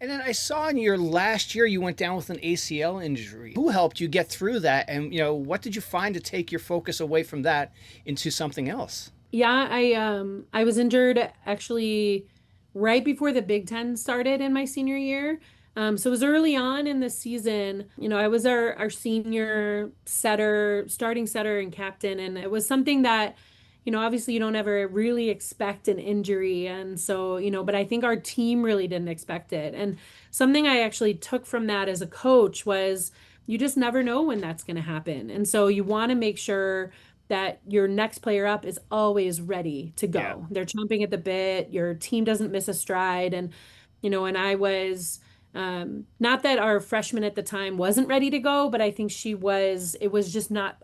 And then I saw in your last year you went down with an ACL injury. Who helped you get through that? And what did you find to take your focus away from that into something else? Yeah, I was injured actually right before the Big Ten started in my senior year. So it was early on in the season. I was our senior setter, starting setter and captain, and it was something that, obviously you don't ever really expect an injury. And so, but I think our team really didn't expect it. And something I actually took from that as a coach was you just never know when that's going to happen. And so you want to make sure that your next player up is always ready to Yeah. go. They're chomping at the bit. Your team doesn't miss a stride. And I was, not that our freshman at the time wasn't ready to go, but I think it was just not,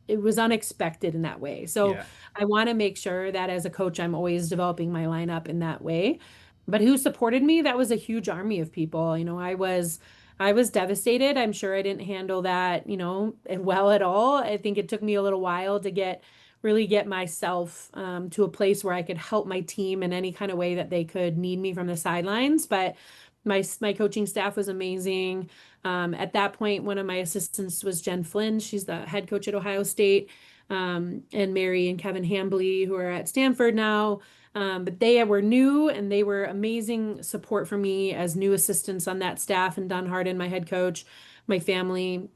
it was unexpected in that way. So Yeah. I want to make sure that as a coach, I'm always developing my lineup in that way. But who supported me? That was a huge army of people. I was devastated. I'm sure I didn't handle that, well at all. I think it took me a little while to really get myself to a place where I could help my team in any kind of way that they could need me from the sidelines. But my coaching staff was amazing. At that point, one of my assistants was Jen Flynn. She's the head coach at Ohio State, and Mary and Kevin Hambley, who are at Stanford now. But they were new and they were amazing support for me as new assistants on that staff, and Don Harden, my head coach, my family.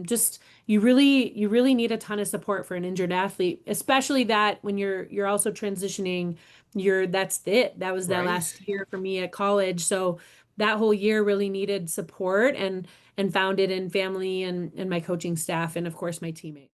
Just you really need a ton of support for an injured athlete, especially that when you're also transitioning, that's it. That was that Right. last year for me at college. So that whole year really needed support and found it in family and my coaching staff and of course my teammates.